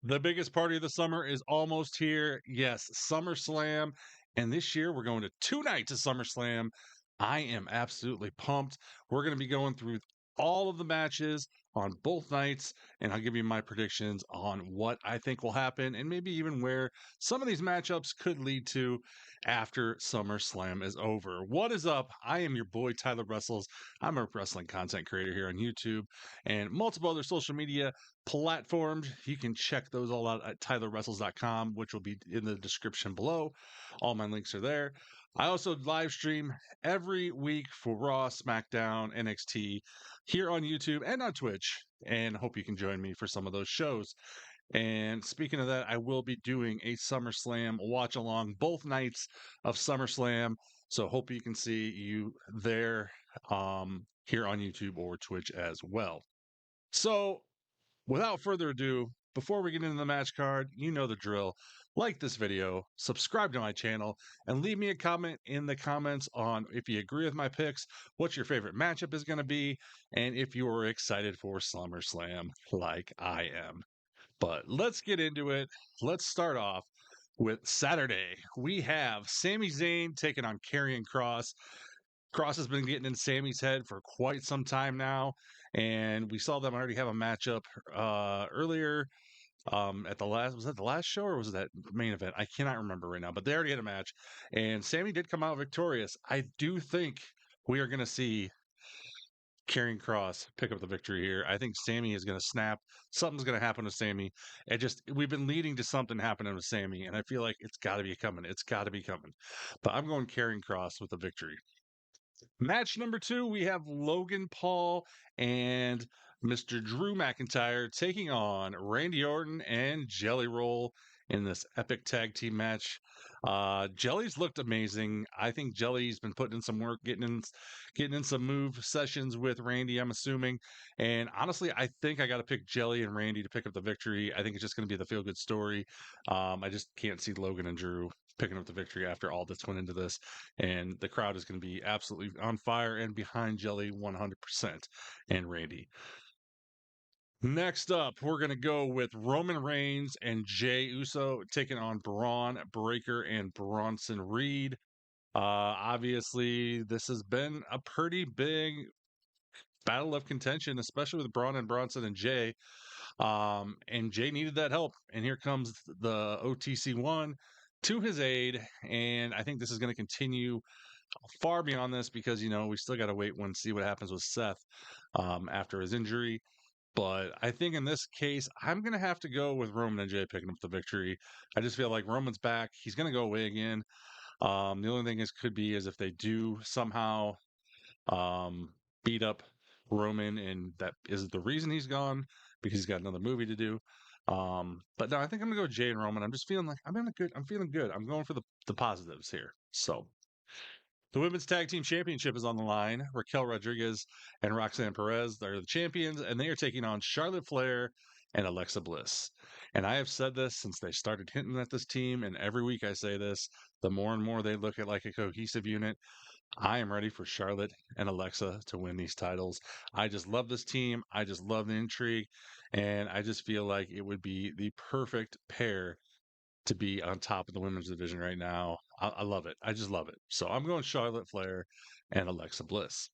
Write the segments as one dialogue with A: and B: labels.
A: The biggest party of the summer is almost here. Yes, SummerSlam. And this year we're going to 2 nights of SummerSlam. I am absolutely pumped. We're going to be going through all of the matches on both nights, and I'll give you my predictions on what I think will happen and maybe even where some of these matchups could lead to after SummerSlam is over. What is up? I am your boy, Tyler Wrestles. I'm a wrestling content creator here on YouTube and multiple other social media platforms. You can check those all out at tylerwrestles.com, which will be in the description below. All my links are there. I also live stream every week for Raw, SmackDown, NXT here on YouTube and on Twitch, and hope you can join me for some of those shows. And speaking of that, I will be doing a SummerSlam watch along both nights of SummerSlam. So hope you can see you there here on YouTube or Twitch as well. So without further ado, before we get into the match card, you know the drill. Like this video, subscribe to my channel, and leave me a comment in the comments on if you agree with my picks, what your favorite matchup is going to be, and if you are excited for SummerSlam like I am. But let's get into it. Let's start off with Saturday. We have Sami Zayn taking on Karrion Kross. Cross has been getting in Sammy's head for quite some time now, and we saw them already have a matchup earlier at the last, was that the last show or was that main event? I cannot remember right now, but they already had a match, and Sammy did come out victorious. I do think we are going to see Karrion Kross pick up the victory here. I think Sammy is going to snap. Something's going to happen with Sammy. It just, we've been leading to something happening with Sammy, and I feel like it's got to be coming. It's got to be coming. But I'm going Karrion Kross with the victory. Match number 2, we have Logan Paul and Mr. Drew McIntyre taking on Randy Orton and Jelly Roll in this epic tag team match. Jelly's looked amazing. I think Jelly's been putting in some work, getting in some move sessions with Randy, I'm assuming. And honestly, I think I got to pick Jelly and Randy to pick up the victory. I think it's just going to be the feel good story. I just can't see Logan and Drew picking up the victory after all that's went into this. And the crowd is going to be absolutely on fire and behind Jelly 100% and Randy. Next up, we're going to go with Roman Reigns and Jey Uso taking on Braun Breaker and Bronson Reed. Obviously, this has been a pretty big battle of contention, especially with Braun and Bronson and Jey. And Jey needed that help. And here comes the OTC1 to his aid. And I think this is going to continue far beyond this because, we still got to wait and see what happens with Seth after his injury. But I think in this case, I'm going to have to go with Roman and Jey picking up the victory. I just feel like Roman's back. He's going to go away again. The only thing could be is if they do somehow um, beat up Roman, and that is the reason he's gone because he's got another movie to do. But no, I think I'm gonna go Jey and Roman. I'm just feeling like I'm feeling good. I'm going for the positives here. So the women's tag team championship is on the line. Raquel Rodriguez and Roxanne Perez are the champions, and they are taking on Charlotte Flair and Alexa Bliss. And I have said this since they started hinting at this team, and every week I say this, the more and more they look at like a cohesive unit. I am ready for Charlotte and Alexa to win these titles. I just love this team. I just love the intrigue. And I just feel like it would be the perfect pair to be on top of the women's division right now. I love it. I just love it. So I'm going Charlotte Flair and Alexa Bliss.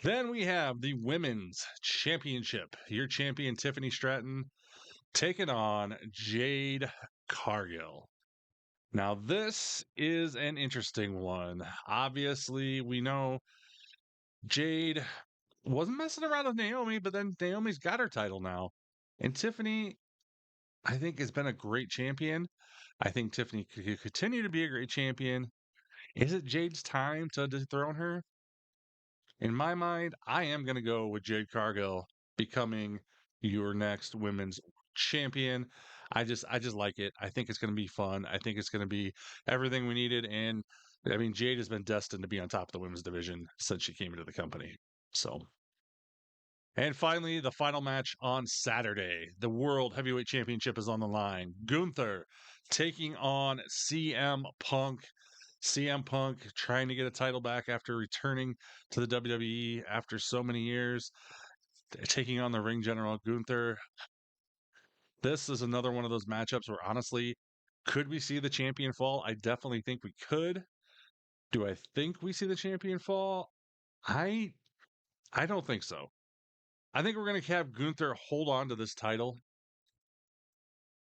A: Then we have the women's championship. Your champion, Tiffany Stratton, taking on Jade Cargill. Now, this is an interesting one. Obviously, we know Jade wasn't messing around with Naomi, but then Naomi's got her title now. And Tiffany, I think, has been a great champion. I think Tiffany could continue to be a great champion. Is it Jade's time to dethrone her? In my mind, I am going to go with Jade Cargill becoming your next women's champion. I just like it. I think it's going to be fun. I think it's going to be everything we needed. And I mean, Jade has been destined to be on top of the women's division since she came into the company. So, and finally, the final match on Saturday. The World Heavyweight Championship is on the line. Gunther taking on CM Punk. CM Punk trying to get a title back after returning to the WWE after so many years, taking on the ring general Gunther. This is another one of those matchups where honestly, could we see the champion fall? I definitely think we could. Do I think we see the champion fall? I I don't think so. I think we're going to have Gunther hold on to this title.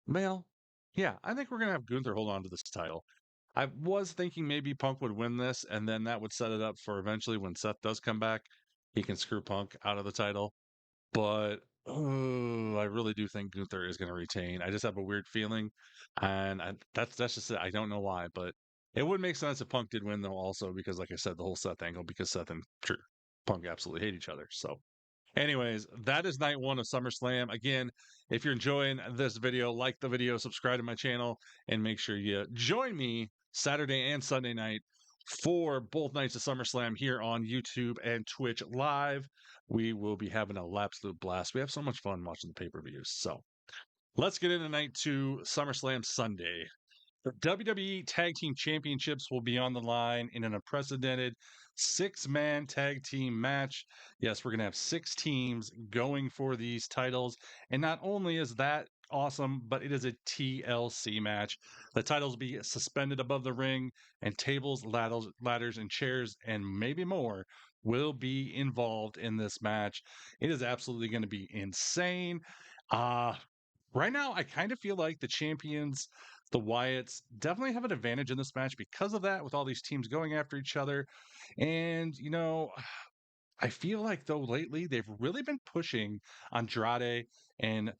A: Well, yeah, I think we're going to have Gunther hold on to this title. I was thinking maybe Punk would win this, and then that would set it up for eventually when Seth does come back, he can screw Punk out of the title. But oh, I really do think Gunther is going to retain. I just have a weird feeling, and that's just it. I don't know why, but it would make sense if Punk did win though, also because like I said, the whole Seth angle because Seth and Punk absolutely hate each other. So anyways, that is night one of SummerSlam. Again, if you're enjoying this video, like the video, subscribe to my channel, and make sure you join me Saturday and Sunday night for both nights of SummerSlam here on YouTube and Twitch live. We will be having an absolute blast. We have so much fun watching the pay-per-views. So let's get into night two, SummerSlam Sunday. The WWE Tag Team Championships will be on the line in an unprecedented six-man tag team match. Yes, we're going to have six teams going for these titles. And not only is that awesome, but it is a TLC match. The titles will be suspended above the ring, and tables, ladders, and chairs, and maybe more will be involved in this match. It is absolutely going to be insane. Uh, right now, I kind of feel like the champions, the Wyatts, definitely have an advantage in this match because of that, with all these teams going after each other. And, I feel like though lately they've really been pushing Andrade and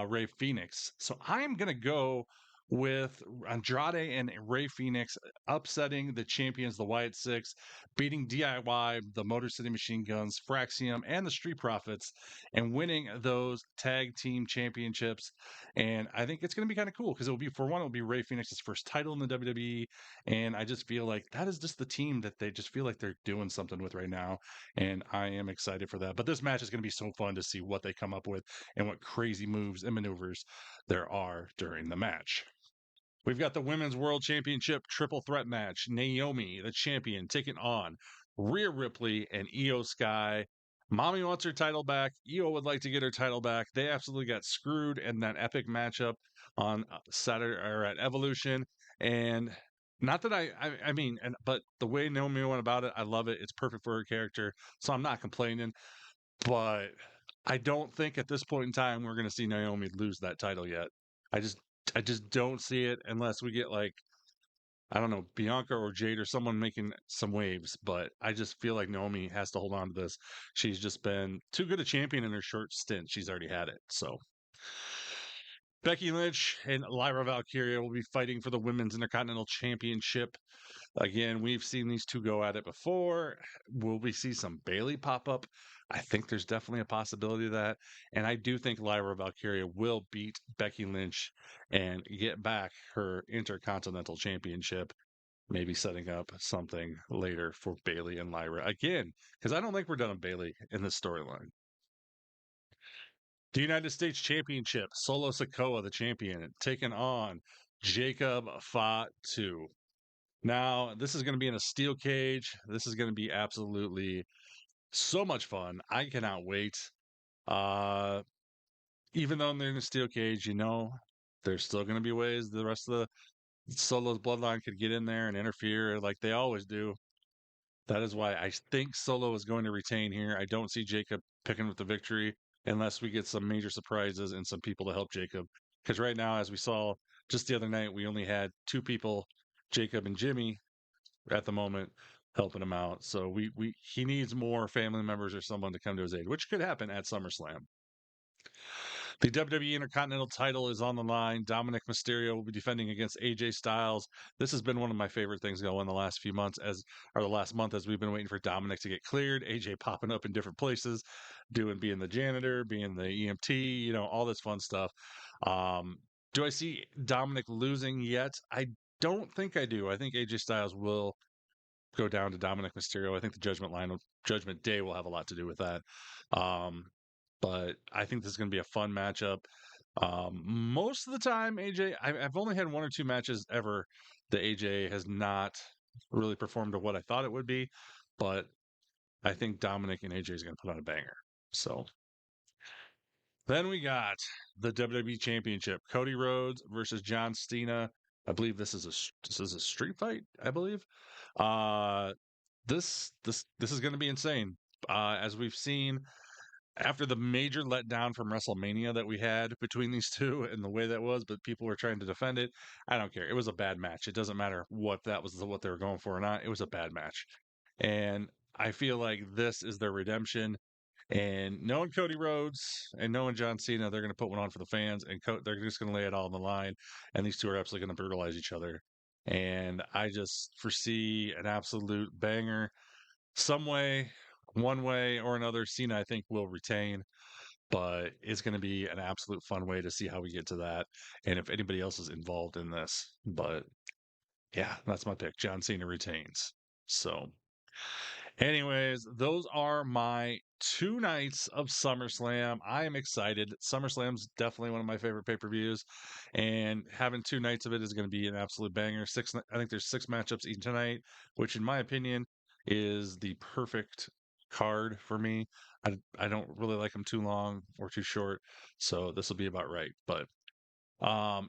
A: Ray Phoenix. So I'm gonna go with Andrade and Ray Phoenix upsetting the champions, the Wyatt Six, beating DIY, the Motor City Machine Guns, Fraxium, and the Street Profits, and winning those tag team championships. And I think it's gonna be kind of cool because it'll be Ray Phoenix's first title in the WWE. And I just feel like that is just the team that they just feel like they're doing something with right now, and I am excited for that. But this match is going to be so fun to see what they come up with and what crazy moves and maneuvers there are during the match. We've got the Women's World Championship triple threat match. Naomi, the champion, taking on Rhea Ripley and Io Sky. Mommy wants her title back. Io would like to get her title back. They absolutely got screwed in that epic matchup on Saturday or at Evolution. And not that I mean, but the way Naomi went about it, I love it. It's perfect for her character. So I'm not complaining. But I don't think at this point in time we're going to see Naomi lose that title yet. I just I just don't see it unless we get like, I don't know, Bianca or Jade or someone making some waves. But I just feel like Naomi has to hold on to this. She's just been too good a champion in her short stint. She's already had it. So Becky Lynch and Lyra Valkyria will be fighting for the Women's Intercontinental Championship. Again, we've seen these two go at it before. Will we see some Bailey pop up? I think there's definitely a possibility of that. And I do think Lyra Valkyria will beat Becky Lynch and get back her Intercontinental Championship, maybe setting up something later for Bailey and Lyra again, because I don't think we're done with Bailey in this storyline. The United States Championship, Solo Sikoa, the champion, taking on Jacob Fatu. Now, this is going to be in a steel cage. This is going to be absolutely so much fun. I cannot wait. Uh, even though they're in a steel cage, there's still going to be ways the rest of the Solo's bloodline could get in there and interfere like they always do. That is why I think Solo is going to retain here. I don't see Jacob picking with the victory unless we get some major surprises and some people to help Jacob. Because right now, as we saw just the other night, we only had two people, Jacob and Jimmy, at the moment helping him out. So he needs more family members or someone to come to his aid, which could happen at SummerSlam. The WWE Intercontinental title is on the line. Dominic Mysterio will be defending against AJ Styles. This has been one of my favorite things going the last few months, or the last month, as we've been waiting for Dominic to get cleared. AJ popping up in different places, being the janitor, being the EMT, all this fun stuff. Do I see Dominic losing yet? I don't think I do. I think AJ Styles will go down to Dominic Mysterio. I think the Judgment Day will have a lot to do with that. But I think this is going to be a fun matchup. Most of the time, I've only had one or two matches ever that AJ has not really performed to what I thought it would be, but I think Dominic and AJ is going to put on a banger. So Then we got the WWE Championship: Cody Rhodes versus John Cena. I believe this is a street fight. I believe. Uh, this is going to be insane. As we've seen after the major letdown from WrestleMania that we had between these two and the way that was, but people were trying to defend it. I don't care. It was a bad match. It doesn't matter what that was, what they were going for or not. It was a bad match. And I feel like this is their redemption. And knowing Cody Rhodes and knowing John Cena, they're going to put one on for the fans, and they're just going to lay it all on the line. And these two are absolutely going to brutalize each other. And I just foresee an absolute banger. Some way, one way or another, Cena, I think, will retain, but it's going to be an absolute fun way to see how we get to that and if anybody else is involved in this. But yeah, that's my pick. John Cena retains. So, anyways, those are my 2 nights of SummerSlam. I am excited. SummerSlam's definitely one of my favorite pay-per-views, and having 2 nights of it is going to be an absolute banger. I think there's 6 matchups each tonight, which in my opinion is the perfect card for me. I don't really like them too long or too short, so this will be about right. But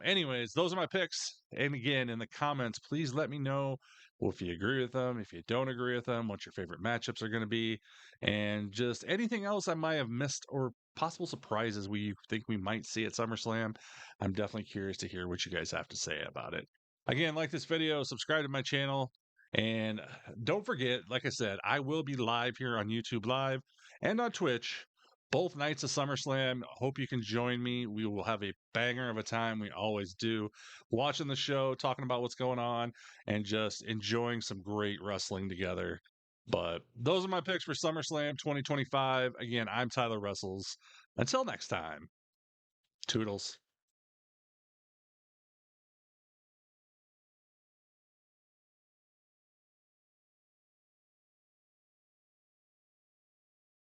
A: anyways, those are my picks. And again, in the comments, please let me know if you agree with them, if you don't agree with them, what your favorite matchups are going to be, and just anything else I might have missed or possible surprises we think we might see at SummerSlam. I'm definitely curious to hear what you guys have to say about it. Again, like this video, subscribe to my channel, and don't forget, like I said, I will be live here on YouTube Live and on Twitch both nights of SummerSlam. Hope you can join me. We will have a banger of a time. We always do. Watching the show, talking about what's going on, and just enjoying some great wrestling together. But those are my picks for SummerSlam 2025. Again, I'm Tyler Wrestles. Until next time, toodles.